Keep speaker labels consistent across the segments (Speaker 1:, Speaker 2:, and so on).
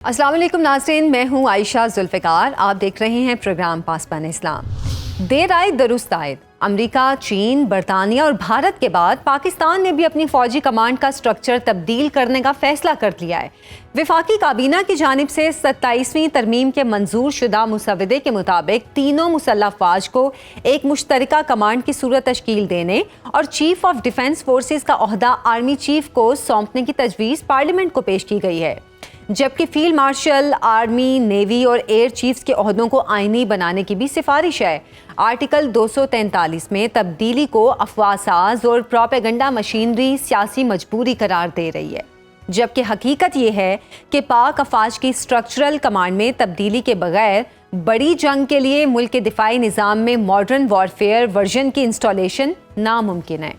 Speaker 1: अस्सलाम वालेकुम नाज़रीन, मैं हूँ आयशा जुल्फ़िकार। आप देख रहे हैं प्रोग्राम पासबान इस्लाम। देर आए दुरुस्त आए। अमेरिका, चीन, बरतानिया और भारत के बाद पाकिस्तान ने भी अपनी फ़ौजी कमांड का स्ट्रक्चर तब्दील करने का फ़ैसला कर लिया है। वफाकी काबीना की जानिब से 27वीं तरमीम के मंजूर शुदा मुसवदे के मुताबिक तीनों मुसल्लह अफ़वाज को एक मुश्तरका कमांड की सूरत तश्कील देने और चीफ ऑफ डिफेंस फोर्सेस का ओहदा आर्मी चीफ को सौंपने की तजवीज़ पार्लियामेंट को पेश की गई है, जबकि फील्ड मार्शल, आर्मी, नेवी और एयर चीफ्स के ओहदों को आईनी बनाने की भी सिफारिश है। आर्टिकल 243 में तब्दीली को अफवाहसाज और प्रोपेगेंडा मशीनरी सियासी मजबूरी करार दे रही है, जबकि हकीकत ये है कि पाक अफवाज की स्ट्रक्चरल कमांड में तब्दीली के बगैर बड़ी जंग के लिए मुल्क के दिफाई निज़ाम में मॉडर्न वॉरफेयर वर्जन की इंस्टॉलेशन नामुमकिन है।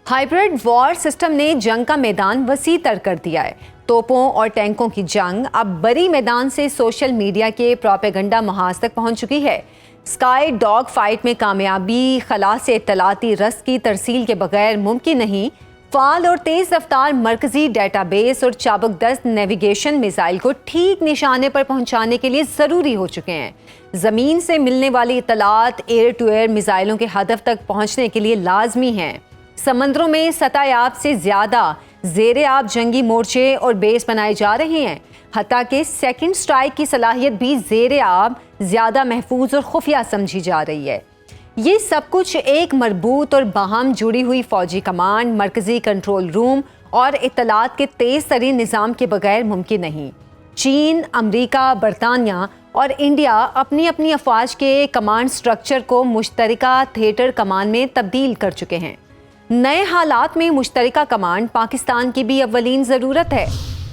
Speaker 1: हाइब्रिड वॉर सिस्टम ने जंग का मैदान वसी तर कर दिया है। तोपों और टैंकों की जंग अब बड़ी मैदान से सोशल मीडिया के प्रोपेगेंडा महाज तक पहुंच चुकी है। स्काई डॉग फाइट में कामयाबी खला से इत्तलाती रस की तरसील के बगैर मुमकिन नहीं। फाल और तेज रफ्तार मरकजी डेटाबेस और चाबुकदस्त नेविगेशन मिसाइल को ठीक निशाने पर पहुंचाने के लिए ज़रूरी हो चुके हैं। ज़मीन से मिलने वाली इत्तलात एयर टू एयर मिसाइलों के हदफ तक पहुंचने के लिए लाजमी हैं। समंदरों में सतह-ए-आब से ज़्यादा ज़ेर-ए-आब जंगी मोर्चे और बेस बनाए जा रहे हैं। हत्ता कि सेकंड स्ट्राइक की सलाहियत भी ज़ेर-ए-आब ज़्यादा महफूज और खुफिया समझी जा रही है। ये सब कुछ एक मरबूत और बाहम जुड़ी हुई फ़ौजी कमांड, मरकज़ी कंट्रोल रूम और इत्तलात के तेज़ तरीन निज़ाम के बगैर मुमकिन नहीं। चीन, अमरीका, बरतानिया और इंडिया अपनी अपनी अफवाज के कमांड स्ट्रक्चर को मुश्तरका थिएटर कमांड में तब्दील कर चुके हैं। नए हालात में मुश्तरका कमांड पाकिस्तान की भी अव्वलीन ज़रूरत है।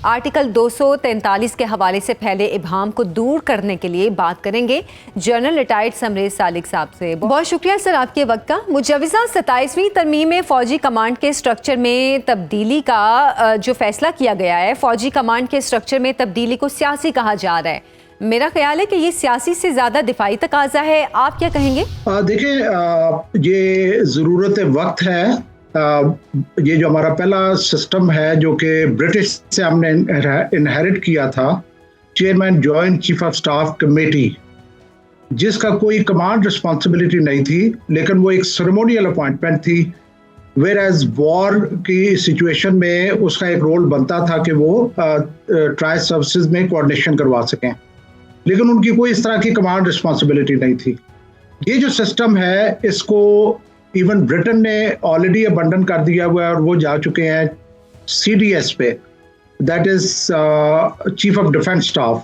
Speaker 1: आर्टिकल 243 के हवाले से फैले इबहम को दूर करने के लिए बात करेंगे जनरल रिटायर्ड समरेज सालिक साहब से। बहुत शुक्रिया सर आपके वक्त का। मुजवज़ा 27वीं तरमीम में फ़ौजी कमांड के स्ट्रक्चर में तब्दीली का जो फैसला किया गया है, फ़ौजी कमांड के स्ट्रक्चर में तब्दीली को सियासी कहा जा रहा है। मेरा ख्याल है कि ये सियासी से ज़्यादा दिफाई तकाजा है। आप क्या कहेंगे?
Speaker 2: देखिए, ये ज़रूरत वक्त है। ये जो हमारा पहला सिस्टम है जो कि ब्रिटिश से हमने इनहेरिट किया था, chairman joint chief of staff committee, जिसका कोई कमांड रिस्पॉन्सिबिलिटी नहीं थी, लेकिन वो एक सेरेमोनियल अपॉइंटमेंट थी। वेयर एज वॉर की सिचुएशन में उसका एक रोल बनता था कि वो ट्राई सर्विसेज में कोऑर्डिनेशन करवा सकें, लेकिन उनकी कोई इस तरह की कमांड रिस्पॉन्सिबिलिटी नहीं थी। ये जो सिस्टम है, इसको इवन ब्रिटेन ने ऑलरेडी अबंडन कर दिया हुआ है और वो जा चुके हैं CDS पे, that is chief of defence staff.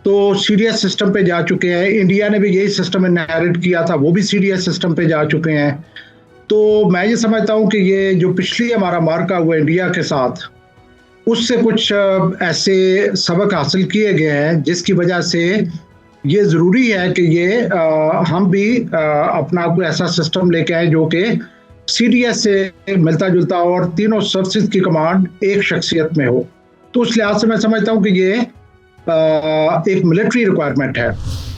Speaker 2: तो CDS सिस्टम पे जा चुके हैं। इंडिया ने भी यही सिस्टम इनहेरिट किया था, वो भी CDS सिस्टम पे जा चुके हैं। तो मैं ये समझता हूँ कि ये जो पिछली हमारा मार्का हुआ इंडिया के साथ, उससे कुछ ऐसे सबक हासिल किए गए हैं जिसकी वजह से ये ज़रूरी है कि ये हम भी अपना कोई ऐसा सिस्टम लेके आए जो कि CDS से मिलता जुलता और तीनों सर्विसेज की कमांड एक शख्सियत में हो। तो उस लिहाज से मैं समझता हूँ कि ये एक मिलिट्री रिक्वायरमेंट है।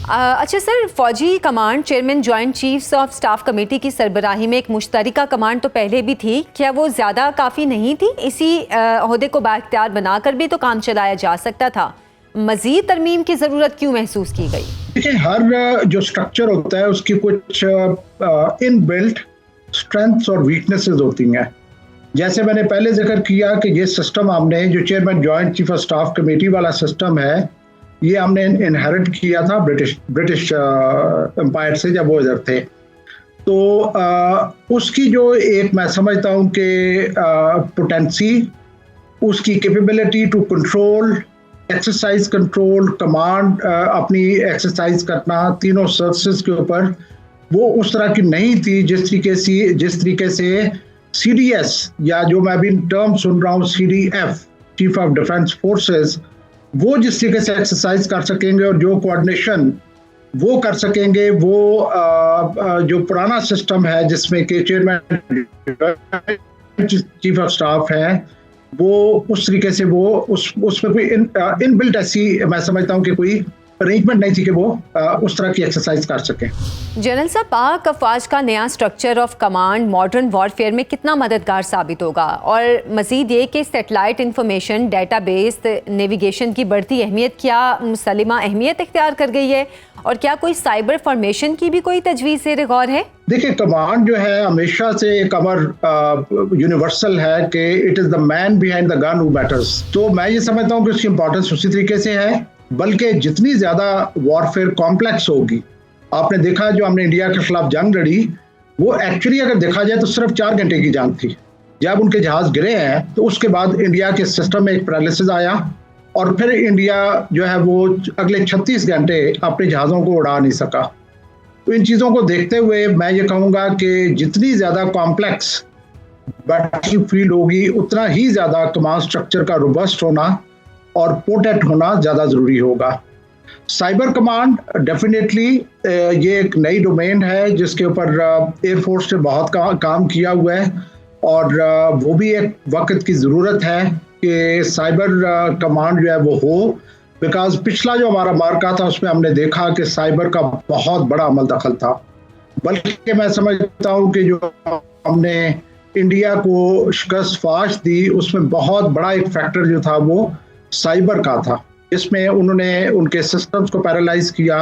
Speaker 1: अच्छा सर, फ़ौजी command chairman joint chiefs of staff committee की सरबराही में एक मुश्तरका कमांड तो पहले भी थी, क्या वो ज़्यादा काफ़ी नहीं थी? इसी ओहदे को बाइख्तियार बनाकर भी तो काम चलाया जा सकता था। मज़ीद तरमीम की ज़रूरत क्यों महसूस की गई?
Speaker 2: देखिए, हर जो स्ट्रक्चर होता है उसकी कुछ इनबिल्ट स्ट्रेंथ्स और वीकनेसेस होती हैं। जैसे मैंने पहले जिक्र किया कि ये सिस्टम हमने जो chairman joint chief of staff committee वाला सिस्टम है, ये हमने इनहेरिट किया था ब्रिटिश एम्पायर से जब वो इधर थे। तो उसकी जो एक मैं समझता हूँ कि पोटेंसी, उसकी capability to control, exercise control, command अपनी एक्सरसाइज करना तीनों सर्विसेज के ऊपर, वो उस तरह की नहीं थी जिस तरीके से CDS या जो मैं अभी टर्म सुन रहा हूँ CDF, chief of defence forces, वो जिस तरीके से एक्सरसाइज कर सकेंगे और जो कोऑर्डिनेशन वो कर सकेंगे, वो जो पुराना सिस्टम है जिसमें कि चेयरमैन चीफ ऑफ स्टाफ है, वो उस तरीके से वो उस पर कोई इनबिल्ट ऐसी मैं समझता हूँ कि कोई अरेंजमेंट नहीं थी कि वो उस तरह की एक्सरसाइज कर सकें।
Speaker 1: जनरल साहब, पाक अफवाज का नया structure of command modern warfare में कितना मददगार साबित होगा, और मजीद ये कि सैटेलाइट इंफॉर्मेशन डेटाबेस नेविगेशन की बढ़ती अहमियत क्या मुसल्लिमा अहमियत इख्तियार कर गई है, और क्या कोई साइबर फॉर्मेशन की भी कोई तजवीज़ ज़ेर गौर है?
Speaker 2: देखिए, कमांड जो है हमेशा से एक अमर यूनिवर्सल है कि it is the man behind the gun who matters. तो मैं ये समझता हूँ कि उसकी इंपॉर्टेंस उसी तरीके से है, बल्कि जितनी ज़्यादा वॉरफेयर कॉम्प्लेक्स होगी, आपने देखा जो हमने इंडिया के खिलाफ जंग लड़ी, वो एक्चुअली अगर देखा जाए तो सिर्फ 4 घंटे की जंग थी। जब उनके जहाज गिरे हैं तो उसके बाद इंडिया के सिस्टम में एक पैरालिसिस आया, और फिर इंडिया जो है वो अगले 36 घंटे अपने जहाज़ों को उड़ा नहीं सका। तो इन चीज़ों को देखते हुए मैं ये कहूँगा कि जितनी ज़्यादा कॉम्प्लेक्स बैटल फील्ड होगी, उतना ही ज़्यादा कमांड स्ट्रक्चर का रोबस्ट होना और पोटेंट होना ज़्यादा ज़रूरी होगा। साइबर कमांड डेफिनेटली ये एक नई डोमेन है जिसके ऊपर एयरफोर्स ने बहुत काम किया हुआ है, और वो भी एक वक्त की ज़रूरत है कि साइबर कमांड जो है वो हो, बिकॉज पिछला जो हमारा मार्का था उसमें हमने देखा कि साइबर का बहुत बड़ा अमल दखल था। बल्कि मैं समझता हूँ कि जो हमने इंडिया को शिकस्त फाश दी, उसमें बहुत बड़ा एक फैक्टर जो था वो साइबर का था, इसमें उन्होंने उनके सिस्टम्स को पैरालाइज किया,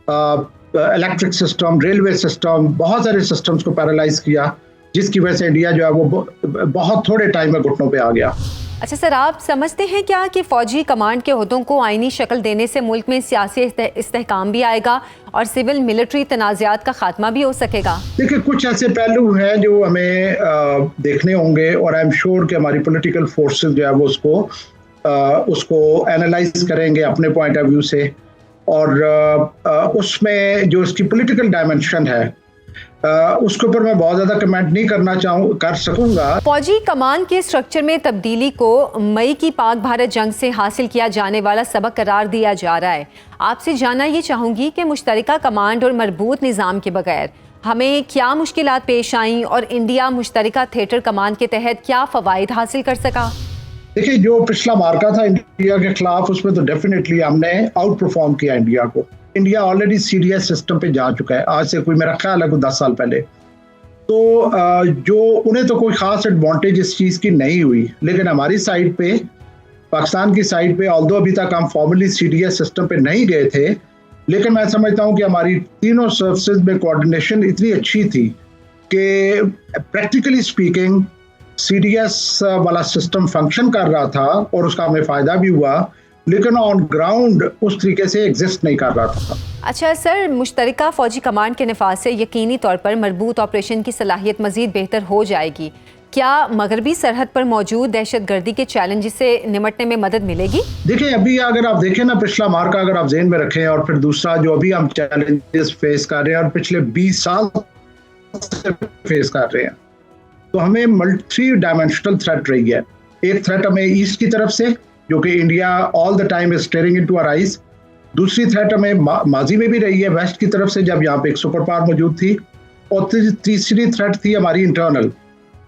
Speaker 2: इलेक्ट्रिक सिस्टम, रेलवे सिस्टम, बहुत सारे सिस्टम्स को पैरालाइज किया, जिसकी वजह से इंडिया जो है वो बहुत थोड़े टाइम में घुटनों पे आ गया।
Speaker 1: अच्छा सर, आप समझते हैं क्या कि फ़ौजी कमांड के ओहदों को आइनी शक्ल देने से मुल्क में सियासी इस्तेहकाम भी आएगा और सिविल मिलिट्री तनाज़ात का खात्मा भी हो सकेगा?
Speaker 2: देखिए, कुछ ऐसे पहलू हैं जो हमें देखने होंगे, और आई एम श्योर कि हमारी पॉलिटिकल फोर्सेस जो है वो उसको एनालाइज करेंगे अपने पॉइंट ऑफ व्यू से, और उसमें जो इसकी पॉलिटिकल डायमेंशन है उसके ऊपर मैं बहुत ज़्यादा कमेंट नहीं कर सकूंगा।
Speaker 1: फौजी कमान के स्ट्रक्चर में तब्दीली को मई की पाक भारत जंग से हासिल किया जाने वाला सबक करार दिया जा रहा है। आपसे जानना ये चाहूँगी कि मुश्तरका कमांड और मरबूत निज़ाम के बगैर हमें क्या मुश्किलात पेश आईं, और इंडिया मुश्तरका थिएटर कमांड के तहत क्या फ़वाइद हासिल कर सका?
Speaker 2: देखिए, जो पिछला मार्का था इंडिया के खिलाफ, उसमें तो डेफिनेटली हमने आउट परफॉर्म किया इंडिया को। इंडिया ऑलरेडी सीडीएस सिस्टम पे जा चुका है, आज से कोई मेरा ख्याल है 10 साल पहले। तो जो उन्हें तो कोई खास एडवांटेज इस चीज़ की नहीं हुई, लेकिन हमारी साइड पे, पाकिस्तान की साइड पे, ऑल्दो अभी तक हम फॉर्मली सीडीएस सिस्टम पे नहीं गए थे, लेकिन मैं समझता हूँ कि हमारी तीनों सर्विसेज में कोऑर्डिनेशन इतनी अच्छी थी कि प्रैक्टिकली स्पीकिंग सीडीएस वाला सिस्टम फंक्शन कर रहा था और उसका हमें फ़ायदा भी हुआ, लेकिन ऑन ग्राउंड उस तरीके से एग्जिस्ट नहीं कर रहा था।
Speaker 1: अच्छा सर, मुश्तरका फ़ौजी कमांड के नफाज से यकीनी तौर पर मरबूत ऑपरेशन की सलाहियत मज़ीद बेहतर हो जाएगी। क्या मगरबी सरहद पर मौजूद दहशतगर्दी के चैलेंजेस से निमटने में मदद मिलेगी?
Speaker 2: देखिए, अभी अगर आप देखें ना, पिछला मार्का अगर आप ज़हन में रखें, और फिर दूसरा जो अभी हम चैलेंजेस फेस कर रहे हैं और पिछले 20 साल से फेस कर रहे हैं, तो हमें 3 डायमेंशनल थ्रेट रही है। एक थ्रेट हमें ईस्ट की तरफ से, जो कि India all the time is staring into our eyes. दूसरी थ्रेट हमें माजी में भी रही है वेस्ट की तरफ से, जब यहाँ पे एक सुपर पावर मौजूद थी, और तीसरी थ्रेट थी हमारी इंटरनल।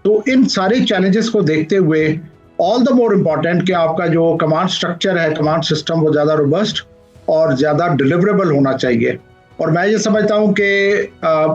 Speaker 2: तो इन सारे चैलेंजेस को देखते हुए ऑल द मोर इम्पॉर्टेंट कि आपका जो कमांड स्ट्रक्चर है, कमांड सिस्टम, वो ज़्यादा रोबस्ट और ज़्यादा डिलीवरेबल होना चाहिए। और मैं ये समझता हूँ कि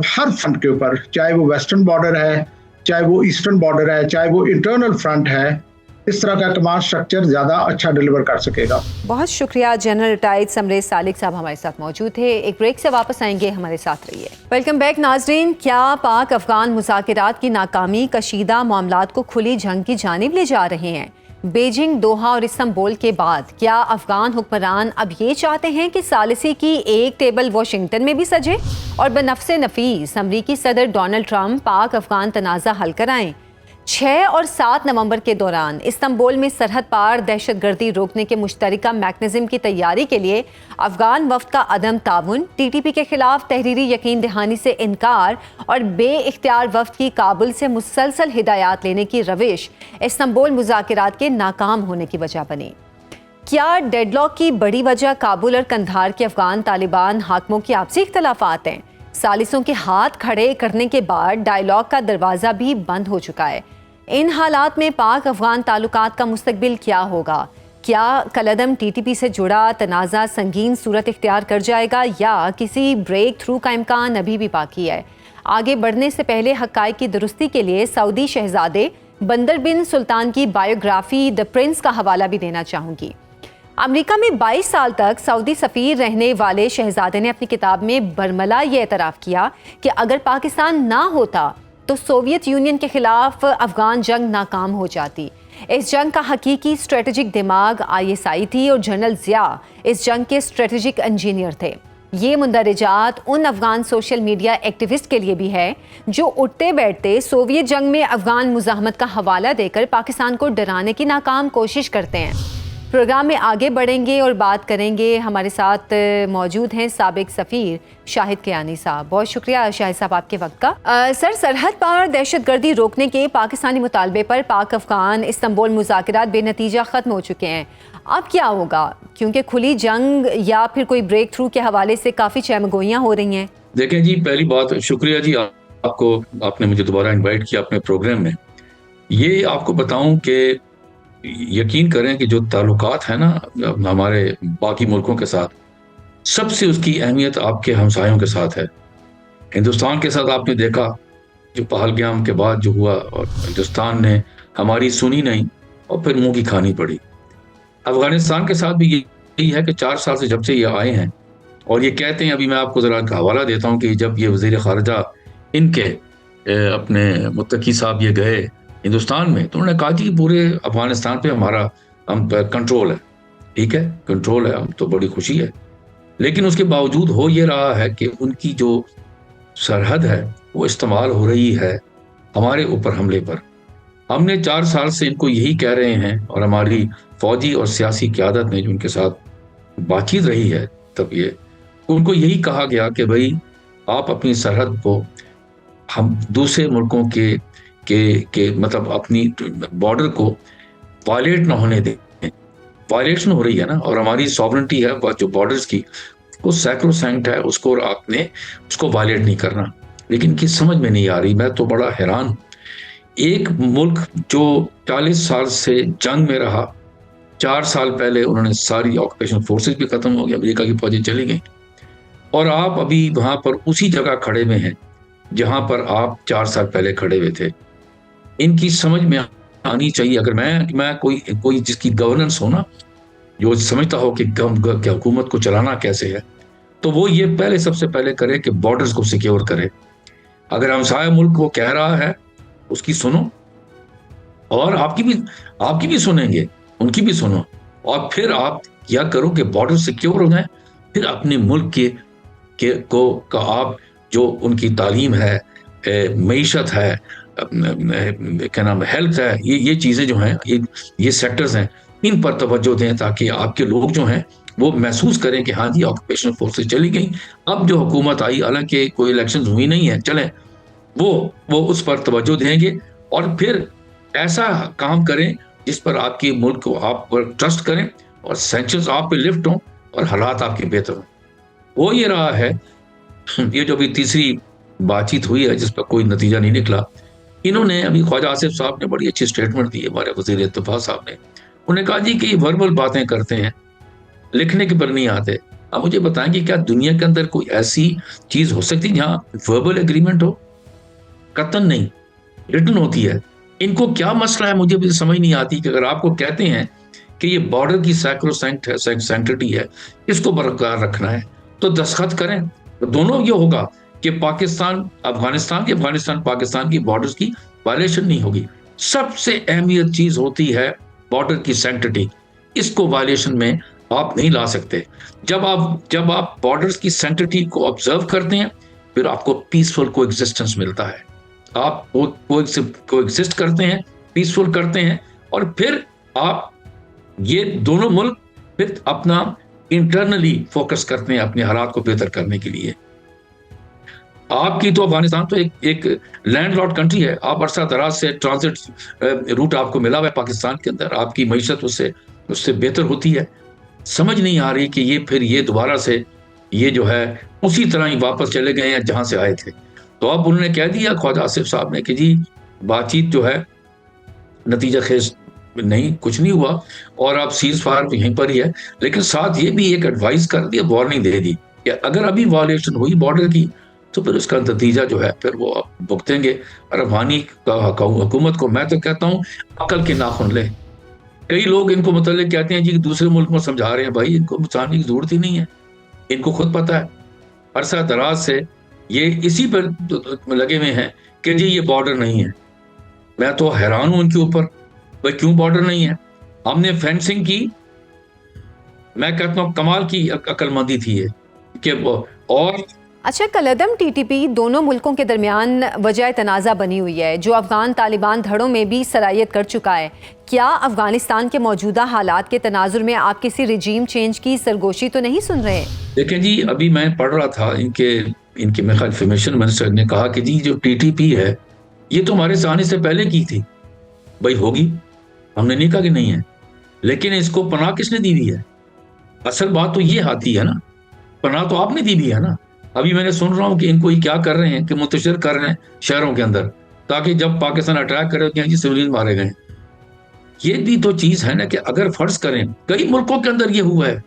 Speaker 2: हर फ्रंट के ऊपर, चाहे वो वेस्टर्न बॉर्डर है, चाहे वो ईस्टर्न बॉर्डर है, चाहे वो इंटरनल फ्रंट है, इस तरह का कमांड स्ट्रक्चर ज़्यादा अच्छा डिलीवर कर सकेगा।
Speaker 1: बहुत शुक्रिया। जनरल रिटायर्ड समरेज सालिक साहब हमारे साथ मौजूद थे। एक ब्रेक से वापस आएंगे, हमारे साथ रहिए। वेलकम बैक नाजरीन। क्या पाक अफगान मुज़ाकरात की नाकामी कशीदा मामलात को खुली जंग की जानिब ले जा रहे हैं? बीजिंग, दोहा और इस्तांबुल के बाद क्या अफगान हुक्मरान अब ये चाहते हैं कि सालिसी की एक टेबल वाशिंगटन में भी सजे और बनफ्से नफीस अमरीकी सदर डोनाल्ड ट्रंप पाक अफगान तनाज़ा हल कराएं? 6 और 7 नवंबर के दौरान इस्तांबुल में सरहद पार दहशतगर्दी रोकने के मुश्तरका मैकेनिज्म की तैयारी के लिए अफगान वफ्द का अदम ताउन, टीटीपी के खिलाफ तहरीरी यकीन दहानी से इनकार और बे इख्तियार वफ्द की काबुल से मुसलसल हिदायत लेने की रविश इस्तांबुल मुज़ाकरात के नाकाम होने की वजह बनी। क्या डेडलॉक की बड़ी वजह काबुल और कंधार के अफगान तालिबान हाकमों की आपसी इख्तलाफात हैं? सालिसों के हाथ खड़े करने के बाद डायलॉग का दरवाज़ा भी बंद हो चुका है। इन हालात में पाक अफगान ताल्लुकात का मुस्तकबिल क्या होगा? क्या कलअदम टीटीपी से जुड़ा तनाज़ा संगीन सूरत इख्तियार कर जाएगा या किसी ब्रेक थ्रू का इम्कान अभी भी बाकी है? आगे बढ़ने से पहले हक़ाइक़ की दुरुस्ती के लिए सऊदी शहज़ादे बंदर बिन सुल्तान की बायोग्राफी द प्रिंस का हवाला भी देना चाहूँगी। अमेरिका में 22 साल तक सऊदी सफ़ीर रहने वाले शहज़ादे ने अपनी किताब में बरमला ये एतराफ़ किया कि अगर पाकिस्तान ना होता तो सोवियत यूनियन के खिलाफ अफ़गान जंग नाकाम हो जाती। इस जंग का हकीकी स्ट्रेटजिक दिमाग ISI थी और जनरल ज़िया इस जंग के स्ट्रेटजिक इंजीनियर थे। ये मुंदरजात उन अफ़गान सोशल मीडिया एक्टिविस्ट के लिए भी है जो उठते बैठते सोवियत जंग में अफ़गान मुज़ाहमत का हवाला देकर पाकिस्तान को डराने की नाकाम कोशिश करते हैं। प्रोग्राम में आगे बढ़ेंगे और बात करेंगे। हमारे साथ मौजूद हैं साबिक सफ़ीर शाहिद कियानी साहब। बहुत शुक्रिया शाहिद साहब आपके वक्त का। सर, सरहद पार दहशतगर्दी रोकने के पाकिस्तानी मुतालबे पर पाक अफ़गान इस्तांबुल मुज़ाकरात बेनतीजा ख़त्म हो चुके हैं। अब क्या होगा, क्योंकि खुली जंग या फिर कोई ब्रेक थ्रू के हवाले से काफ़ी चहमगोइयाँ हो रही हैं?
Speaker 3: देखें जी, पहली बात शुक्रिया जी आपको, आपने मुझे दोबारा इन्वाइट किया अपने प्रोग्राम में। ये आपको बताऊं कि यकीन करें कि जो ताल्लुकात है ना हमारे बाकी मुल्कों के साथ, सबसे उसकी अहमियत आपके हमसायों के साथ है। हिंदुस्तान के साथ आपने देखा जो पहलगाम के बाद जो हुआ, और हिंदुस्तान ने हमारी सुनी नहीं और फिर मुंह की खानी पड़ी। अफगानिस्तान के साथ भी यही है कि 4 साल से जब से ये आए हैं और ये कहते हैं, अभी मैं आपको ज़रा का हवाला देता हूँ कि जब ये वज़ीर ख़ारजा इनके अपने मुत्तकी साहब ये गए हिंदुस्तान में, तो उन्होंने कहा कि पूरे अफगानिस्तान पे हमारा कंट्रोल है। ठीक है, कंट्रोल है, हम तो बड़ी खुशी है। लेकिन उसके बावजूद हो ये रहा है कि उनकी जो सरहद है वो इस्तेमाल हो रही है हमारे ऊपर हमले पर। हमने 4 साल से इनको यही कह रहे हैं, और हमारी फौजी और सियासी क़यादत ने जो उनके साथ बातचीत रही है, तब ये उनको यही कहा गया कि भाई आप अपनी सरहद को हम दूसरे मुल्कों के मतलब अपनी बॉर्डर को वायलेट ना होने दें। वायलेशन हो रही है ना, और हमारी सॉवरेंटी है जो बॉर्डर्स की, वो सैक्रोसैंक्ट है, उसको आपने उसको वायलेट नहीं करना। लेकिन की समझ में नहीं आ रही। मैं तो बड़ा हैरान हूँ, एक मुल्क जो 40 साल से जंग में रहा, 4 साल पहले उन्होंने सारी ऑक्यूपेशन फोर्सेस भी खत्म हो गई, अमेरिका की फौजें चली गई, और आप अभी वहां पर उसी जगह खड़े में हैं जहां पर आप 4 साल पहले खड़े हुए थे। इनकी समझ में आनी चाहिए। अगर मैं कोई जिसकी गवर्नेंस हो ना, जो समझता हो कि हुकूमत को चलाना कैसे है, तो वो ये पहले सबसे पहले करे कि बॉर्डर्स को सिक्योर करे। अगर हमसाया मुल्क वो कह रहा है उसकी सुनो, और आपकी भी सुनेंगे, उनकी भी सुनो, और फिर आप क्या करो कि बॉर्डर सिक्योर हो जाए। फिर अपने मुल्क का आप जो उनकी तालीम है, मईशत है, क्या नाम, हेल्थ है, ये चीज़ें जो हैं, ये सेक्टर्स हैं, इन पर तवज्जो दें ताकि आपके लोग जो हैं वो महसूस करें कि हाँ जी ऑक्यूपेशनल फोर्सेस चली गई। अब जो हुकूमत आई, हालांकि कोई इलेक्शन हुई नहीं है, चलें, वो उस पर तवज्जो देंगे और फिर ऐसा काम करें जिस पर आपके मुल्क को आप पर ट्रस्ट करें और सैंक्शंस आप पे लिफ्ट हों और हालात आपके बेहतर हों। वो ये रहा है। ये जो भी तीसरी बातचीत हुई है जिस पर कोई नतीजा नहीं निकला, इन्होंने अभी ख्वाजा आसिफ साहब ने बड़ी अच्छी स्टेटमेंट दी है, हमारे वज़ीर इत्तफ़ाक़ साहब ने। उन्होंने कहा जी कि ये वर्बल बातें करते हैं, लिखने के पर नहीं आते। अब मुझे बताएं कि क्या दुनिया के अंदर कोई ऐसी चीज़ हो सकती है जहाँ वर्बल एग्रीमेंट हो? कतन नहीं, रिटन होती है। इनको क्या मसला है, मुझे भी समझ नहीं आती कि अगर आपको कहते हैं कि ये बॉर्डर की सैंक्टिटी है, इसको बरकरार रखना है, तो दस्तखत करें। तो दोनों ये होगा कि अफगानिस्तान पाकिस्तान की बॉर्डर्स की वायलेशन नहीं होगी। सबसे अहमियत चीज होती है बॉर्डर की सैंक्टिटी। इसको वायलेशन में आप नहीं ला सकते। जब आप बॉर्डर्स की सैंक्टिटी को ऑब्जर्व करते हैं, फिर आपको पीसफुल कोएग्जिस्टेंस मिलता है। आप कोएग्जिस्ट करते हैं, पीसफुल करते हैं, और फिर आप ये दोनों मुल्क फिर अपना इंटरनली फोकस करते हैं अपने हालात को बेहतर करने के लिए। आपकी तो अफगानिस्तान तो एक लैंडलॉर्ड कंट्री है। आप अरसा दराज से ट्रांजिट रूट आपको मिला हुआ है पाकिस्तान के अंदर, आपकी मईशत उससे बेहतर होती है। समझ नहीं आ रही कि ये दोबारा से ये जो है उसी तरह ही वापस चले गए हैं जहां से आए थे। तो अब उन्होंने कह दिया ख्वाजा आसिफ साहब ने कि जी बातचीत जो है नतीजा खेज नहीं, कुछ नहीं हुआ और अब सीज फायर यहीं पर ही है। लेकिन साथ ये भी एक एडवाइस कर दी, वार्निंग दे दी कि अगर अभी वायलेशन हुई बॉर्डर की तो फिर उसका नतीजा जो है फिर वो आप भुगतेंगे। और अफगानी हुकूमत को मैं तो कहता हूँ अकल के नाखून ले। कई लोग इनको मतलब कहते हैं जी दूसरे मुल्क में समझा रहे हैं, भाई इनको समझाने की जरूरत ही नहीं है, इनको खुद पता है। अरसा दराज से ये इसी पर लगे हुए हैं कि जी ये बॉर्डर नहीं है। मैं तो हैरान हूं इनके ऊपर, भाई क्यों बॉर्डर नहीं है? हमने फेंसिंग की, मैं कहता हूँ कमाल की अक्लमंदी थी ये कि और
Speaker 1: अच्छा, कलअदम टीटीपी दोनों मुल्कों के दरमियान वजह तनाज़ा बनी हुई है, जो अफगान तालिबान धड़ों में भी सरायत कर चुका है। क्या अफगानिस्तान के मौजूदा हालात के तनाजुर में आप किसी रिजीम चेंज की सरगोशी तो नहीं सुन रहे?
Speaker 3: देखें जी, अभी मैं पढ़ रहा था इनके मेरे ख्याल इंफॉर्मेशन मिनिस्टर ने कहा कि जी जो टीटीपी है ये तो हमारे आने से पहले की थी। भाई होगी, हमने नहीं कहा कि नहीं है, लेकिन इसको पनाह किसने दी हुई है? असल बात तो ये आती है ना, पनाह तो आपने दी हुई है ना। अभी मैंने सुन रहा हूँ कि इनको ये क्या कर रहे हैं कि मुंतशिर कर रहे हैं शहरों के अंदर, ताकि जब पाकिस्तान अटैक करे तो जी सिविलियन मारे गए। ये भी तो चीज है ना कि अगर फर्ज करें, कई मुल्कों के अंदर ये हुआ है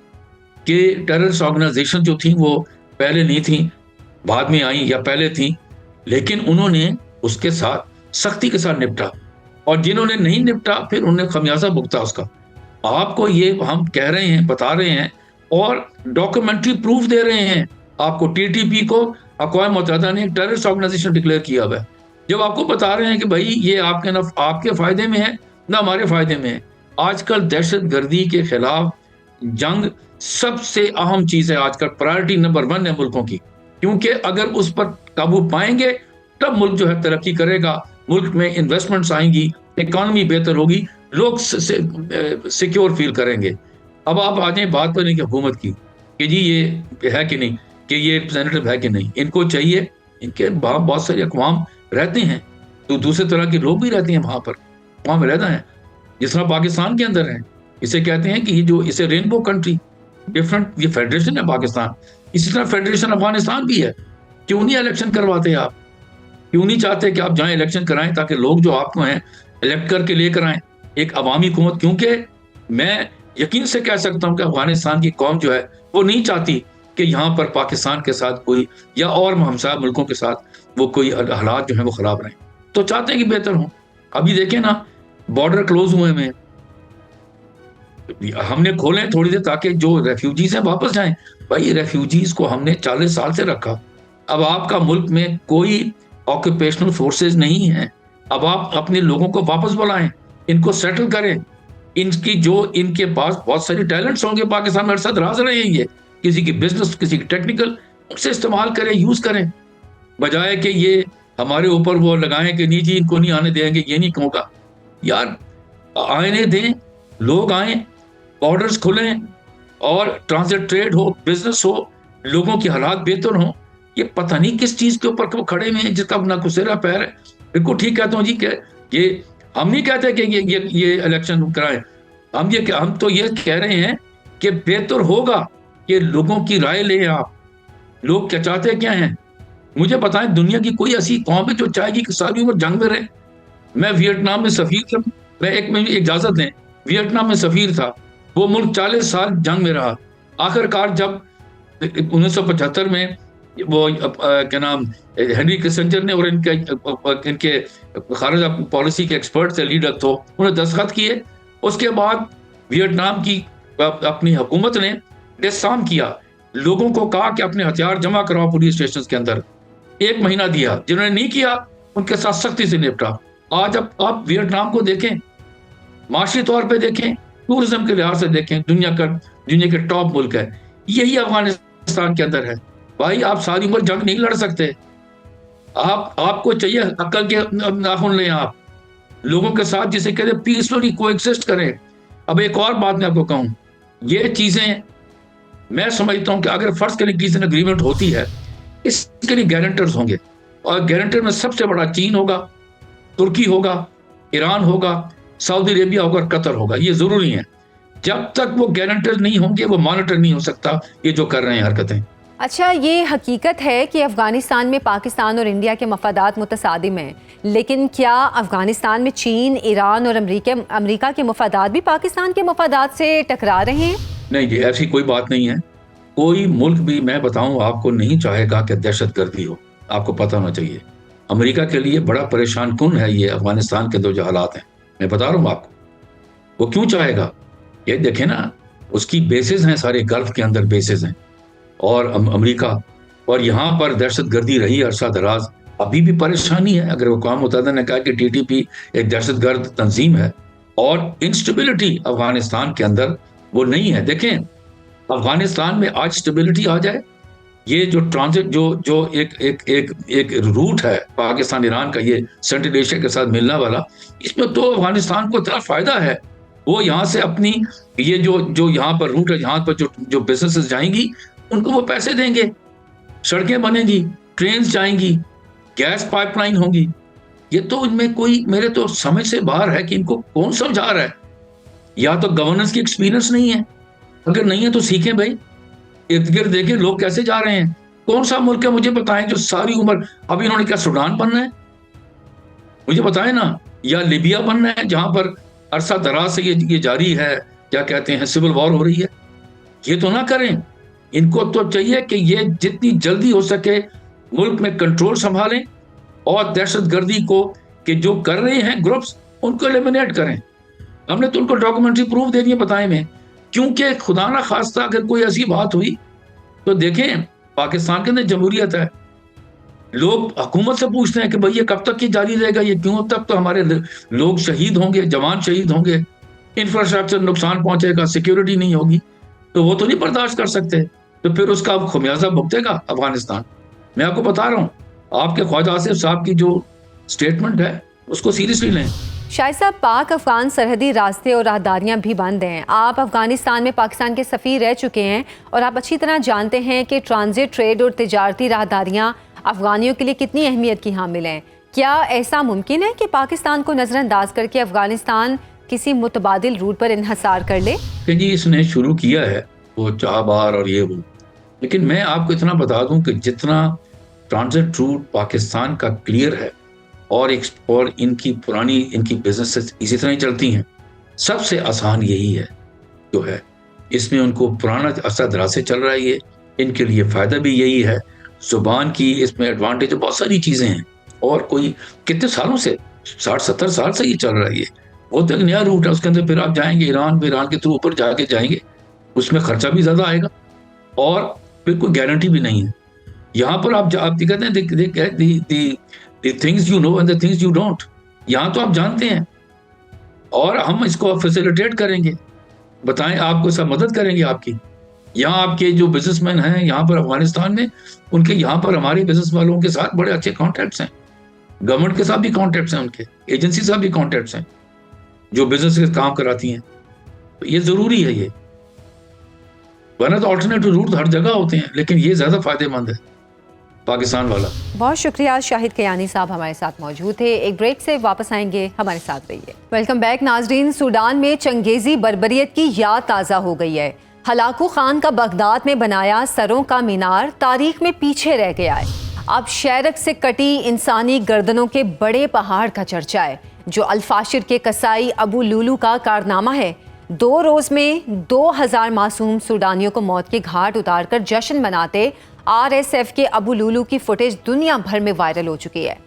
Speaker 3: कि टेररिस्ट ऑर्गेनाइजेशन जो थी वो पहले नहीं थी, बाद में आई या पहले थी, लेकिन उन्होंने उसके साथ सख्ती के साथ निपटा, और जिन्होंने नहीं निपटा फिर उन्हें खमियाजा भुगता उसका। आपको ये हम कह रहे हैं, बता रहे हैं और डॉक्यूमेंट्री प्रूफ दे रहे हैं आपको। टीटीपी को अक़वाम मुत्तहिदा ने एक टेररिस्ट ऑर्गेनाइजेशन डिक्लेयर किया हुआ है, जब आपको बता रहे हैं कि भाई ये आपके फायदे में है ना हमारे फायदे में है। आजकल दहशत गर्दी के खिलाफ जंग सबसे अहम चीज है, आजकल प्रायोरिटी नंबर 1 है मुल्कों की, क्योंकि अगर उस पर काबू पाएंगे तब मुल्क जो है तरक्की करेगा, मुल्क में इन्वेस्टमेंट्स आएंगी, इकॉनमी बेहतर होगी, लोग सिक्योर फील करेंगे। अब आप आ जाए बात पर हुकूमत की कि जी ये है कि नहीं, कि ये रिप्रेजेंटेटिव है कि नहीं। इनको चाहिए, इनके बहुत सारे अक़वाम रहते हैं, तो दूसरे तरह के लोग भी रहते हैं वहां पर, वहां में रहता है, जिस तरह पाकिस्तान के अंदर है। इसे कहते हैं कि ये जो इसे रेनबो कंट्री, डिफरेंट ये फेडरेशन है पाकिस्तान, इसी तरह फेडरेशन अफगानिस्तान भी है। क्यों नहीं इलेक्शन करवाते आप? क्यों नहीं चाहते कि आप जाएं इलेक्शन कराएं, ताकि लोग जो आपको हैं इलेक्ट करके लेकर आए एक अवामी हुकूमत? क्योंकि मैं यकीन से कह सकता हूं कि अफगानिस्तान की कौम जो है वो नहीं चाहती कि यहाँ पर पाकिस्तान के साथ कोई या और हमसाया मुल्कों के साथ वो कोई हालात जो है वो खराब रहें, तो चाहते हैं कि बेहतर हो। अभी देखें ना, बॉर्डर क्लोज हुए में हमने खोले थोड़ी देर ताकि जो रेफ्यूजीज हैं वापस जाएं। भाई रेफ्यूजीज को हमने 40 साल से रखा, अब आपका मुल्क में कोई ऑक्यूपेशनल फोर्सेज नहीं है, अब आप अपने लोगों को वापस बुलाएं, इनको सेटल करें। इनके पास बहुत सारे टैलेंट्स होंगे पाकिस्तान में, अरसा दराज रहे हैं ये, किसी की बिजनेस, किसी की टेक्निकल, उनसे इस्तेमाल करें, यूज करें, बजाय कि ये हमारे ऊपर वो लगाएं कि नहीं जी इनको नहीं आने देंगे, ये नहीं कहूँगा। यार आने दें, लोग आए, बॉर्डर्स खुलें और ट्रांजिट ट्रेड हो, बिजनेस हो, लोगों की हालात बेहतर हो। ये पता नहीं किस चीज के ऊपर खड़े हुए हैं जिसका ना कुछ सिरा पैर है। बिल्कुल ठीक कहता हूँ जी कि ये हम नहीं कहते कि ये इलेक्शन कराएं, हम तो ये कह रहे हैं कि बेहतर होगा कि लोगों की राय लें आप, लोग क्या चाहते क्या हैं। मुझे बताएं, दुनिया की कोई ऐसी कौम है जो चाहेगी कि सारी उम्र जंग में रहे? मैं वियतनाम में सफीर था, मैं इजाजत दें, वियतनाम में सफीर था, वो मुल्क 40 साल जंग में रहा। आखिरकार जब 1975 में वो क्या नाम हेनरी किसिंजर ने और इनके खारिजा पॉलिसी के एक्सपर्ट थे, लीडर तो उन्हें दस्तखत किए। उसके बाद वियतनाम की अपनी हुकूमत ने डिस्आर्म किया, लोगों को कहा कि अपने हथियार जमा कराओ पुलिस स्टेशन के अंदर, 1 महीना दिया। जिन्होंने नहीं किया उनके साथ सख्ती से निपटा। आज अब आप वियतनाम को देखें, माशी तौर पे देखें, टूरिज्म के लिहाज से देखें, दुनिया के टॉप मुल्क है। यही अफगानिस्तान के अंदर है। भाई आप सारी उम्र जंग नहीं लड़ सकते, आपको चाहिए अक्ल के नाखून लें आप, लोगों के साथ जिसे कहते हैं पीसफुली कोएग्जिस्ट करें। अब एक और बात मैं आपको कहूं, ये चीजें मैं समझता हूं कि अगर फर्ज करें किसी ने एग्रीमेंट होती है, इसके लिए गारंटर्स होंगे, और गारंटर में सबसे बड़ा चीन होगा, तुर्की होगा, ईरान होगा, सऊदी अरेबिया होगा और कतर होगा। ये जरूरी है। जब तक वो गारंटर नहीं होंगे वो मॉनिटर नहीं हो सकता ये जो कर रहे हैं हरकतें।
Speaker 1: अच्छा, ये हकीकत है कि अफ़गानिस्तान में पाकिस्तान और इंडिया के मफादात मुतसादिम हैं, लेकिन क्या अफ़गानिस्तान में चीन, ईरान और अमेरिका के मफादात भी पाकिस्तान के मफादात से टकरा रहे हैं?
Speaker 3: नहीं जी, ऐसी कोई बात नहीं है। कोई मुल्क भी, मैं बताऊं आपको, नहीं चाहेगा कि दहशतगर्दी हो। आपको पता होना चाहिए, अमेरिका के लिए बड़ा परेशान कुन है ये अफगानिस्तान के जो हालात हैं। मैं बता रहा हूँ आपको, वो क्यों चाहेगा। ये देखें ना, उसकी बेसिस हैं, सारे गल्फ के अंदर बेसिस हैं, और अमेरिका, और यहाँ पर दहशतगर्दी रही अरसा दराज, अभी भी परेशानी है। अगर अक़वाम मुत्तहिदा ने कहा कि TTP एक दहशतगर्द तंजीम है, और इंस्टेबिलिटी अफगानिस्तान के अंदर वो नहीं है। देखें, अफगानिस्तान में आज स्टेबिलिटी आ जाए, ये जो ट्रांजिट जो एक रूट है पाकिस्तान ईरान का, ये सेंट्रल एशिया के साथ मिलने वाला, इसमें तो अफगानिस्तान को इतना फायदा है। वो यहाँ से अपनी ये जो यहाँ पर रूट है, यहाँ पर जो बिजनेसेस जाएंगी, उनको वो पैसे देंगे, सड़कें बनेंगी, ट्रेन जाएंगी, गैस पाइपलाइन होंगी। ये तो इनमें कोई, मेरे तो समझ से बाहर है कि इनको कौन समझा रहा है। या तो गवर्नेंस की एक्सपीरियंस नहीं है, अगर नहीं है तो सीखें भाई। इर्द गिर्द देखें लोग कैसे जा रहे हैं। कौन सा मुल्क है मुझे बताएं जो सारी उम्र, अभी इन्होंने क्या सूडान बनना है, मुझे बताएं ना, या लीबिया बनना है जहां पर अरसा दराज से ये जारी है, क्या कहते हैं, सिविल वॉर हो रही है। ये तो ना करें। इनको तो चाहिए कि ये जितनी जल्दी हो सके मुल्क में कंट्रोल संभालें, और दहशतगर्दी को कि जो कर रहे हैं ग्रुप्स, उनको एलिमिनेट करें। हमने तो उनको डॉक्यूमेंट्री प्रूफ दे दिए बताए में, क्योंकि खुदा ना खास्ता अगर कोई ऐसी बात हुई तो देखें, पाकिस्तान के अंदर जमहूरियत है, लोग हुकूमत से पूछते हैं कि भाई ये कब तक ये जारी रहेगा, ये क्यों तक, तो हमारे लोग शहीद होंगे, जवान शहीद होंगे, इंफ्रास्ट्रक्चर नुकसान पहुंचेगा, सिक्योरिटी नहीं होगी, तो वो तो नहीं बर्दाश्त कर सकते। तो फिर उसका अब खमियाजा भुगतेगा अफगानिस्तान। मैं आपको बता रहा हूँ, आपके ख्वाजा आसिफ साहब की जो स्टेटमेंट है उसको सीरियसली लें।
Speaker 1: शाहिद साहब, पाक अफगान सरहदी रास्ते और राहदारियाँ भी बंद हैं। आप अफगानिस्तान में पाकिस्तान के सफ़ीर रह चुके हैं और आप अच्छी तरह जानते हैं कि ट्रांजिट ट्रेड और तिजारती राहदारियाँ अफगानियों के लिए कितनी अहमियत की हामिल हैं। क्या ऐसा मुमकिन है कि पाकिस्तान को नज़रअंदाज करके अफगानिस्तान किसी मुतबादिल रूट पर इन्हसार कर ले?
Speaker 3: कि जी इसने शुरू किया है वो चाबार और ये वो, लेकिन मैं आपको इतना बता दूं कि जितना ट्रांजिट रूट पाकिस्तान का क्लियर है और इनकी पुरानी इनकी बिजनेसेस इसी तरह ही चलती हैं, सबसे आसान यही है जो है। इसमें उनको पुराना अरसा दराज से चल रहा है, ये इनके लिए फ़ायदा भी यही है। ज़ुबान की इसमें एडवांटेज, बहुत सारी चीज़ें हैं, और कोई कितने सालों से, 60-70 साल से ये चल रहा है। ये वो तो एक नया रूट है, उसके अंदर फिर आप जाएंगे ईरान के थ्रू ऊपर जाके जाएंगे, उसमें खर्चा भी ज़्यादा आएगा और फिर कोई गारंटी भी नहीं है। यहाँ पर आप कहते हैं the things you know and the things you don't, यहाँ तो आप जानते हैं और हम इसको फैसिलिटेट करेंगे, बताएं, आपको सब मदद करेंगे आपकी। यहाँ आपके जो बिजनेसमैन हैं यहाँ पर अफगानिस्तान में, उनके यहाँ पर हमारे बिजनेस वालों के साथ बड़े अच्छे कॉन्टैक्ट्स हैं, गवर्नमेंट के साथ भी कॉन्टैक्ट्स हैं, उनके एजेंसी से भी कॉन्टैक्ट्स हैं जो बिजनेस के काम कराती हैं। तो ये ज़रूरी है, ये वरना तो ऑल्टरनेटिव रूट हर जगह होते हैं, लेकिन ये ज़्यादा फायदेमंद है पाकिस्तान वाला।
Speaker 1: बहुत शुक्रिया, शाहिद कयानी साहब हमारे साथ मौजूद थे। एक ब्रेक से वापस आएंगे, हमारे साथ रहिए। वेलकम बैक नाजरीन। सूडान में चंगेजी बर्बरियत की याद ताज़ा हो गई है। हलाकू खान का बगदाद में बनाया सरों का मीनार तारीख में पीछे रह गया है। अब शैरक से कटी इंसानी गर्दनों के बड़े पहाड़ का चर्चा है, जो अल्फाशिर के कसाई अबू लुलू का कारनामा है। 2 रोज़ में 2000 मासूम सूडानियों को मौत के घाट उतार कर जश्न मनाते RSF के अबू लुलू की फुटेज दुनिया भर में वायरल हो चुकी है।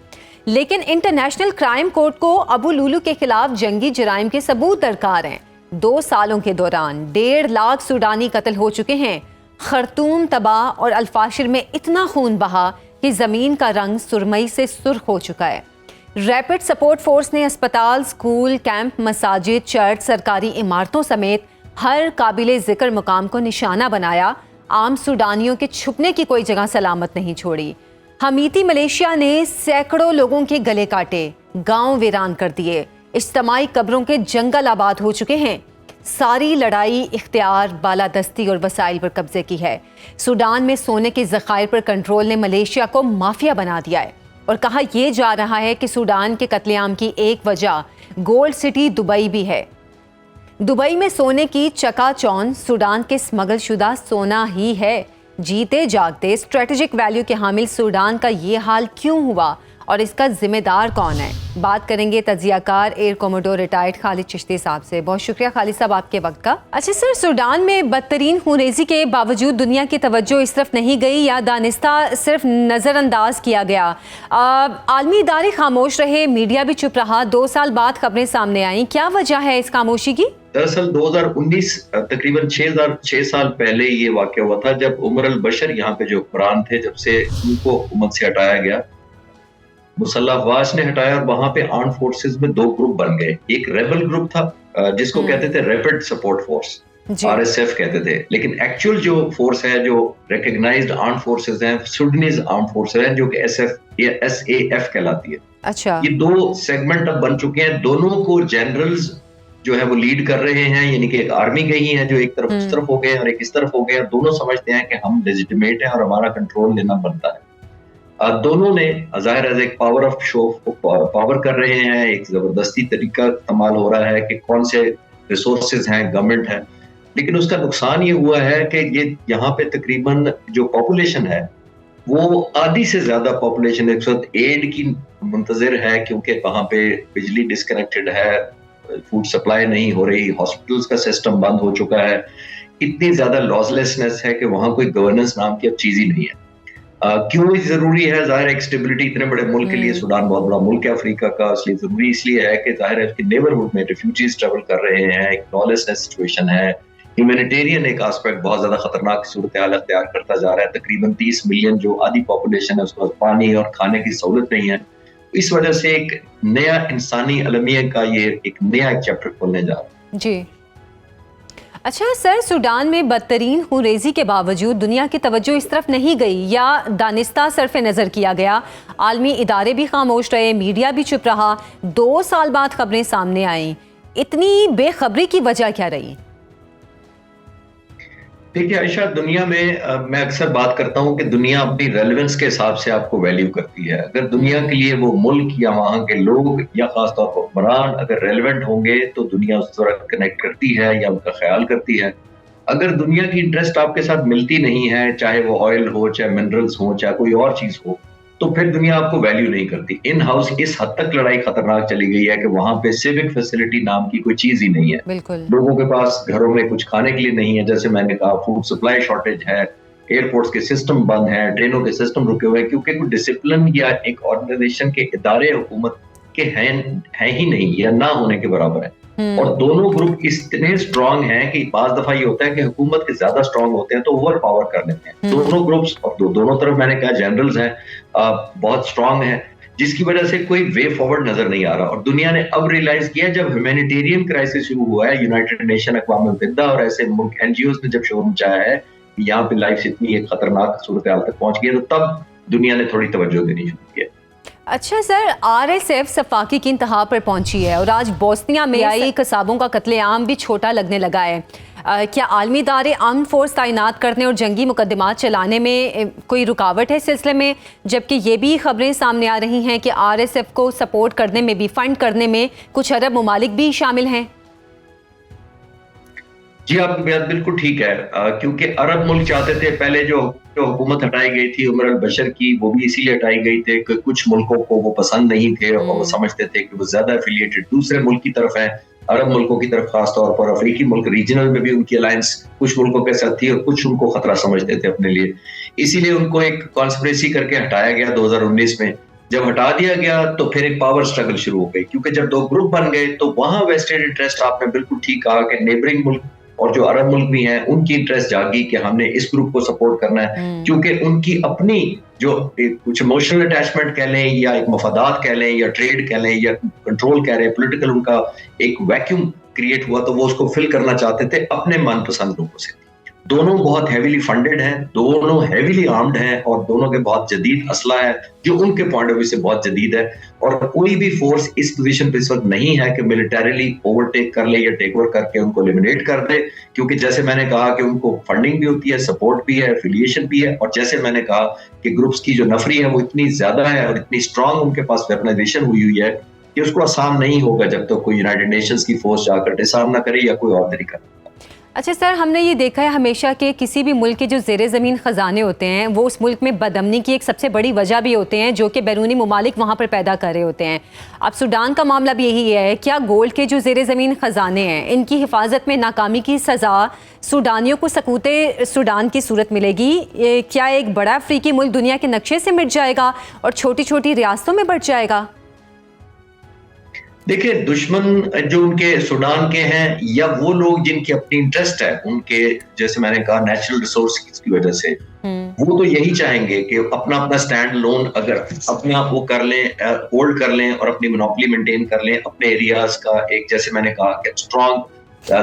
Speaker 1: लेकिन इंटरनेशनल क्राइम कोर्ट को अबू लुलू के खिलाफ जंगी जराइम के सबूत दरकार हैं। 2 सालों के दौरान 1.5 लाख सूडानी कत्ल हो चुके हैं। खर्तूम तबाह और अल्फाशिर में इतना खून बहा कि ज़मीन का रंग सुरमई से सुर्ख हो चुका है। रैपिड सपोर्ट फोर्स ने अस्पताल, स्कूल, कैंप, मसाजिद, चर्च, सरकारी इमारतों समेत हर काबिले ज़िक्र मुकाम को निशाना बनाया। आम सूडानियों के छुपने की कोई जगह सलामत नहीं छोड़ी। हमीती मलेशिया ने सैकड़ों लोगों के गले काटे, गांव वीरान कर दिए, इज्तमाई कब्रों के जंगल आबाद हो चुके हैं। सारी लड़ाई इख्तियार, बालादस्ती और वसाइल पर कब्जे की है। सूडान में सोने के ज़खायर पर कंट्रोल ने मलेशिया को माफिया बना दिया है और कहा यह जा रहा है कि सूडान के कत्लेआम की एक वजह गोल्ड सिटी दुबई भी है। दुबई में सोने की चकाचौंध सूडान के स्मगल शुदा सोना ही है। जीते जागते स्ट्रेटेजिक वैल्यू के हामिल सूडान का ये हाल क्यों हुआ और इसका जिम्मेदार कौन है? बात करेंगे तज्जियाकार air commodore retired Khalid Chishti साहब से। बहुत शुक्रिया खालिद साहब आपके वक्त का। अच्छा सर, सूडान में बदतरीन खूनरेजी के बावजूद दुनिया की तवज्जो इस तरफ नहीं गई या दानिस्ता सिर्फ नज़रअंदाज किया गया? आलमी इदारे खामोश रहे, मीडिया भी चुप रहा, 2 साल बाद खबरें सामने आई, क्या वजह है इस खामोशी की?
Speaker 4: दरअसल 2019 तकरीबन 6 साल पहले ये वाक़या हुआ था जब उमर अल बशर यहाँ पे जो हुक्मरान थे, जब से उनको हुकूमत से हटाया गया, मुसल्लह अफवाज ने हटाया और वहां पे आर्म फोर्सेस में 2 ग्रुप बन गए। एक रेबल ग्रुप था जिसको कहते थे रैपिड सपोर्ट फोर्स, RSF कहते थे, लेकिन एक्चुअल जो फोर्स है, जो रिकॉग्नाइज्ड आर्म फोर्सेस हैं, सुडानीज आर्म फोर्सेस हैं, जो कि SAF कहलाती है।
Speaker 1: अच्छा,
Speaker 4: ये 2 सेगमेंट अब बन चुके हैं। दोनों को जनरल्स जो है वो लीड कर रहे हैं, यानी कि एक आर्मी गई है जो एक तरफ उस तरफ हो गए और एक इस तरफ हो गए, और दोनों समझते हैं कि हम लेजिटिमेट हैं और हमारा कंट्रोल लेना बनता है। दोनों ने जाहिर है एक पावर ऑफ शो पावर कर रहे हैं, एक जबरदस्ती तरीका इस्तेमाल हो रहा है कि कौन से रिसोर्सेज हैं, गवर्नमेंट है, लेकिन उसका नुकसान ये हुआ है कि ये यहाँ पे तकरीबन जो पॉपुलेशन है वो आधी से ज्यादा पॉपुलेशन इस वक्त एड की मुंतजर है, क्योंकि वहाँ पे बिजली डिस्कनेक्टेड है, फूड सप्लाई नहीं हो रही, हॉस्पिटल्स का सिस्टम बंद हो चुका है, इतनी ज्यादा लॉसलेसनेस है कि वहाँ कोई गवर्नेंस नाम की अब चीज ही नहीं है। क्यों जरूरी है? जाहिर है स्टेबिलिटी इतने बड़े मुल्क के लिए, सूडान बहुत बड़ा मुल्क है अफ्रीका का, इसलिए जरूरी इसलिए है कि जाहिर है उसके नेबरहुड में रिफ्यूजीज ट्रेवल कर रहे हैं, एक लॉलेसनेस सिचुएशन है, ह्यूमैनिटेरियन एक एस्पेक्ट बहुत ज्यादा खतरनाक सूरत हाल अख्तियार करता जा रहा है। तकरीबन 30 मिलियन जो आधी पॉपुलेशन है उसके पास पानी और खाने की सहूलत नहीं है। इस वजह से एक नया इंसानी अलमिया का ये एक नया चैप्टर खोलने जा रहा है।
Speaker 1: जी अच्छा सर, सूडान में बदतरीन खूनरेजी के बावजूद दुनिया की तवज्जो इस तरफ नहीं गई या दानिस्ता सरफ़े नज़र किया गया, आलमी इदारे भी खामोश रहे, मीडिया भी चुप रहा, 2 साल बाद खबरें सामने आईं, इतनी बेखबरी की वजह क्या रही?
Speaker 4: देखिए आयशा, दुनिया में मैं अक्सर बात करता हूं कि दुनिया अपनी रेलेवेंस के हिसाब से आपको वैल्यू करती है। अगर दुनिया के लिए वो मुल्क या वहां के लोग या खासतौर पर हुक्मरान अगर रेलेवेंट होंगे तो दुनिया उस तरह कनेक्ट करती है या उनका ख्याल करती है। अगर दुनिया की इंटरेस्ट आपके साथ मिलती नहीं है, चाहे वो ऑयल हो, चाहे मिनरल्स हो, चाहे कोई और चीज हो, तो फिर दुनिया आपको वैल्यू नहीं करती। इन हाउस इस हद तक लड़ाई खतरनाक चली गई है कि वहां पे सिविक फैसिलिटी नाम की कोई चीज ही नहीं है।
Speaker 1: बिल्कुल,
Speaker 4: लोगों के पास घरों में कुछ खाने के लिए नहीं है, जैसे मैंने कहा फूड सप्लाई शॉर्टेज है, एयरपोर्ट्स के सिस्टम बंद हैं, ट्रेनों के सिस्टम रुके हुए हैं, क्योंकि कोई डिसिप्लिन या एक ऑर्गेनाइजेशन के इदारे हुकूमत के हैं ही नहीं या ना होने के बराबर है। और दोनों ग्रुप इतने स्ट्रांग हैं कि बाज दफा ये होता है कि हुकूमत के ज्यादा स्ट्रांग होते हैं तो ओवर पावर कर लेते हैं। दोनों ग्रुप्स और दोनों तरफ मैंने कहा जनरल्स हैं बहुत स्ट्रांग हैं, जिसकी वजह से कोई वे फॉरवर्ड नजर नहीं आ रहा। और दुनिया ने अब रियलाइज किया जब ह्यूमैनिटेरियन क्राइसिस शुरू हुआ है, यूनाइटेड नेशन, अक़वाम मुत्तहिदा और ऐसे मुल्क NGOs ने जब शोर मचाया है कि यहाँ पे लाइफ इतनी एक खतरनाक सूरत हाल तक पहुंच गई, तो तब दुनिया ने थोड़ी तवज्जो देनी शुरू की।
Speaker 1: अच्छा सर, RSF सफाकी की इंतहा पर पहुंची है और आज बोस्निया में आई कसाबों का कत्लेआम भी छोटा लगने लगा है। क्या आलमी इदारे आर्म फोर्स तैनात करने और जंगी मुकदमात चलाने में कोई रुकावट है इस सिलसिले में? जबकि ये भी खबरें सामने आ रही हैं कि RSF को सपोर्ट करने में भी, फंड करने में कुछ अरब ममालिक भी शामिल हैं।
Speaker 4: जी आपकी बात बिल्कुल ठीक है, क्योंकि अरब मुल्क चाहते थे, पहले जो हुकूमत हटाई गई थी उमर अल बशर की, वो भी इसीलिए हटाई गई थी कि कुछ मुल्कों को वो पसंद नहीं थे और वो समझते थे कि वो ज्यादा एफिलिएटेड दूसरे मुल्क की तरफ है, अरब मुल्कों की तरफ, खासतौर पर अफ्रीकी मुल्क रीजनल में भी उनकी अलायंस कुछ मुल्कों के साथ थी और कुछ उनको खतरा समझते थे अपने लिए। इसीलिए उनको एक कॉन्स्पिरेसी करके हटाया गया 2019 में। जब हटा दिया गया तो फिर एक पावर स्ट्रगल शुरू हो गई, क्योंकि जब 2 ग्रुप बन गए तो वहां वेस्टेड इंटरेस्ट, आपने बिल्कुल ठीक कहा कि नेबरिंग मुल्क और जो अरब मुल्क भी हैं उनकी इंटरेस्ट जागी कि हमने इस ग्रुप को सपोर्ट करना है, क्योंकि उनकी अपनी जो कुछ इमोशनल अटैचमेंट कह लें या एक मफादात कह लें या ट्रेड कह लें या कंट्रोल कह लें, पॉलिटिकल उनका एक वैक्यूम क्रिएट हुआ तो वो उसको फिल करना चाहते थे अपने मनपसंद लोगों से। दोनों बहुत हैवीली फंडेड हैं, दोनों हैवीली आर्म्ड हैं और दोनों के बहुत जदीद असला है जो उनके पॉइंट ऑफ व्यू से बहुत जदीद है। और कोई भी फोर्स इस पोजीशन पे इस वक्त नहीं है कि मिलिटरीली ओवरटेक कर ले या टेक ओवर करके उनको एलिमिनेट कर दे, क्योंकि जैसे मैंने कहा कि उनको फंडिंग भी होती है, सपोर्ट भी है, एफिलिएशन भी है, और जैसे मैंने कहा कि ग्रुप्स की जो नफरी है वो इतनी ज्यादा है और इतनी स्ट्रांग उनके पास वेपनाइजेशन हुई है कि उसको आसान नहीं होगा जब तक कोई यूनाइटेड नेशंस की फोर्स जाकर डिसआर्म ना करे या कोई और तरीका।
Speaker 1: अच्छा सर, हमने ये देखा है हमेशा कि किसी भी मुल्क के जो ज़ेरे ज़मीन ख़जाने होते हैं वो उस मुल्क में बदअमनी की एक सबसे बड़ी वजह भी होते हैं, जो कि बैरूनी ममालिक वहाँ पर पैदा कर रहे होते हैं। अब सूडान का मामला भी यही है। क्या गोल्ड के जो ज़ेरे ज़मीन ख़जाने हैं इनकी हिफाजत में नाकामी की सज़ा सूडानियों को सकूते सूडान की सूरत मिलेगी? क्या एक बड़ा अफ्रीकी मुल्क दुनिया के नक्शे से मिट जाएगा और छोटी छोटी रियासतों में बढ़ जाएगा?
Speaker 4: देखिए, दुश्मन जो उनके सूडान के हैं या वो लोग जिनकी अपनी इंटरेस्ट है उनके, जैसे मैंने कहा, नेचुरल रिसोर्स की वजह से, वो तो यही चाहेंगे कि अपना अपना स्टैंड लोन अगर अपने आप वो कर लें, होल्ड कर लें और अपनी मोनोपोली मेंटेन कर लें, अपने एरियाज का एक, जैसे मैंने कहा, कि स्ट्रॉन्ग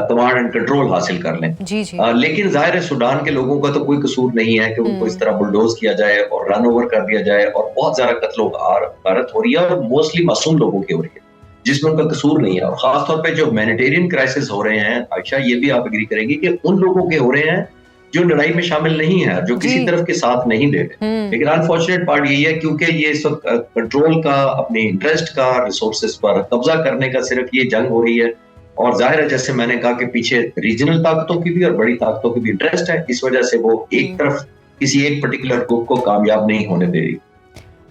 Speaker 4: कमांड एंड कंट्रोल हासिल कर लें।
Speaker 1: जी जी।
Speaker 4: लेकिन जाहिर है सूडान के लोगों का तो कोई कसूर नहीं है कि उनको इस तरह बुलडोज किया जाए और रन ओवर कर दिया जाए, और बहुत ज्यादा कत्लो गारत हो रही है और मोस्टली मासूम लोगों की हो रही है जिसमें उनका कसूर नहीं है। और खासतौर पे जो ह्यूमैनिटेरियन क्राइसिस हो रहे हैं, आयशा, ये भी आप एग्री करेंगी कि उन लोगों के हो रहे हैं जो लड़ाई में शामिल नहीं है, जो किसी तरफ के साथ नहीं दे रहे। लेकिन अनफॉर्चुनेट पार्ट यही है क्योंकि ये सब कंट्रोल का, अपने इंटरेस्ट का, रिसोर्सेज पर कब्जा करने का सिर्फ ये जंग हो रही है। और जाहिर है, जैसे मैंने कहा, कि पीछे रीजनल ताकतों की भी और बड़ी ताकतों की भी इंटरेस्ट है, इस वजह से वो एक तरफ किसी एक पर्टिकुलर ग्रुप को कामयाब नहीं होने दे रही।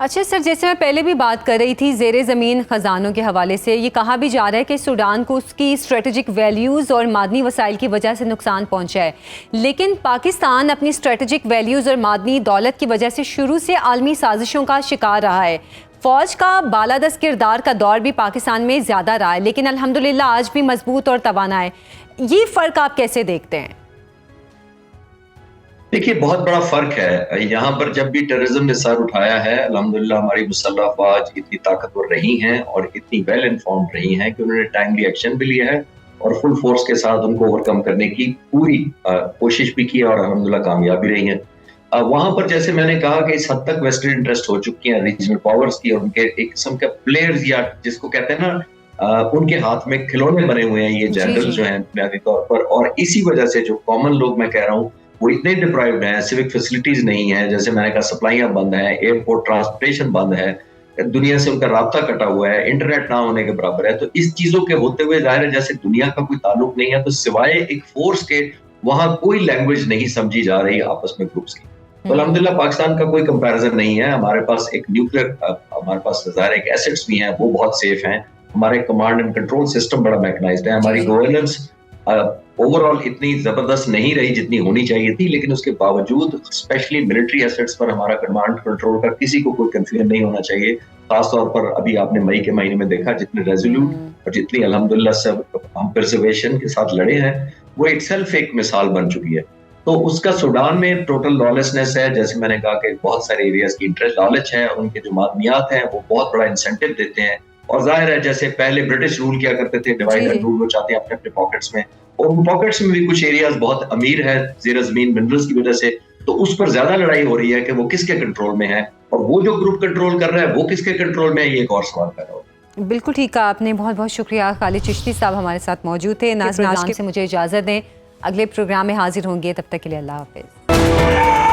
Speaker 1: अच्छा सर, जैसे मैं पहले भी बात कर रही थी ज़ेरे ज़मीन ख़जानों के हवाले से, ये कहा भी जा रहा है कि सूडान को उसकी स्ट्रेटजिक वैल्यूज़ और मादनी वसाइल की वजह से नुकसान पहुंचा है, लेकिन पाकिस्तान अपनी स्ट्रेटजिक वैल्यूज़ और मादनी दौलत की वजह से शुरू से आलमी साजिशों का शिकार रहा है। फ़ौज का बालादस्त किरदार का दौर भी पाकिस्तान में ज़्यादा रहा है, लेकिन अल्हम्दुलिल्लाह आज भी मजबूत और तवाना है। ये फ़र्क आप कैसे देखते हैं?
Speaker 4: देखिए, बहुत बड़ा फर्क है। यहाँ पर जब भी टेररिज्म ने सर उठाया है, अल्हम्दुलिल्लाह हमारी मुसल्लह अफवाज इतनी ताकतवर रही हैं और इतनी वेल इन्फॉर्म्ड रही हैं कि उन्होंने टाइमली एक्शन भी लिया है और फुल फोर्स के साथ उनको ओवरकम करने की पूरी कोशिश भी की और अल्हम्दुलिल्लाह कामयाब भी रही हैं। वहां पर, जैसे मैंने कहा, कि इस हद तक वेस्टेड इंटरेस्ट हो चुकी हैं रीजनल पावर्स की, और उनके एक किस्म के प्लेयर्स, या जिसको कहते हैं ना, उनके हाथ में खिलौने बने हुए हैं ये जनरल जो हैं बुनियादी तौर पर। और इसी वजह से जो कॉमन लोग, मैं कह रहा हूँ, वो इतने डिप्राइव्ड हैं, सिविक फैसिलिटीज नहीं है, जैसे मैंने कहा, सप्लाइयां बंद हैं, एयरपोर्ट ट्रांसपोर्टेशन बंद है, दुनिया से उनका राब्ता कटा हुआ है, इंटरनेट ना होने के बराबर है। तो इस चीजों के होते हुए जाहिर है, जैसे दुनिया का कोई ताल्लुक नहीं है, तो सिवाय एक फोर्स के वहां कोई लैंग्वेज नहीं समझी जा रही आपस में ग्रुप्स की। तो अल्हम्दुलिल्लाह पाकिस्तान का कोई कंपैरिजन नहीं है। हमारे पास एक न्यूक्लियर, हमारे पास जाहिर एक एसेट्स भी हैं, वो बहुत सेफ हैं, हमारे कमांड एंड कंट्रोल सिस्टम बड़ा मैकेनाइज्ड है, हमारी गवर्नेंस ओवरऑल इतनी जबरदस्त नहीं रही जितनी होनी चाहिए थी, लेकिन उसके बावजूद स्पेशली मिलिट्री एसेट्स पर हमारा कमांड कंट्रोल का किसी को कोई कंफ्यूजन नहीं होना चाहिए। खासतौर पर अभी आपने मई के महीने में देखा, जितने रेजोल्यूट और जितनी अल्हम्दुलिल्लाह सब हम प्रिजर्वेशन के साथ लड़े हैं, वो इटसेल्फ एक मिसाल बन चुकी है। तो उसका सूडान में टोटल लॉलेसनेस है। जैसे मैंने कहा कि बहुत सारे एरियाज की इंटरेस्ट लालच है, उनके जो मादनियात हैं वो बहुत बड़ा इंसेंटिव देते हैं। और जाहिर है, जैसे पहले ब्रिटिश रूल किया करते थे, डिवाइड एंड रूल, वो चाहते हैं अपने अपने पॉकेट्स में, और उन पॉकेट्स में भी कुछ एरियाज बहुत अमीर है ज़ेर ज़मीन मिनरल्स की वजह से, तो उस पर ज्यादा लड़ाई हो रही है कि वो किसके कंट्रोल में है, और वो जो ग्रुप कंट्रोल कर रहा है वो किसके कंट्रोल में है, ये एक और सवाल पैदा होता है।
Speaker 1: बिल्कुल ठीक कहा आपने, बहुत बहुत शुक्रिया। खालिद चिश्ती साहब हमारे साथ मौजूद थे। नाज़रीन, आज से मुझे इजाज़त दें, अगले प्रोग्राम में हाजिर होंगे, तब तक के लिए अल्लाह हाफिज़।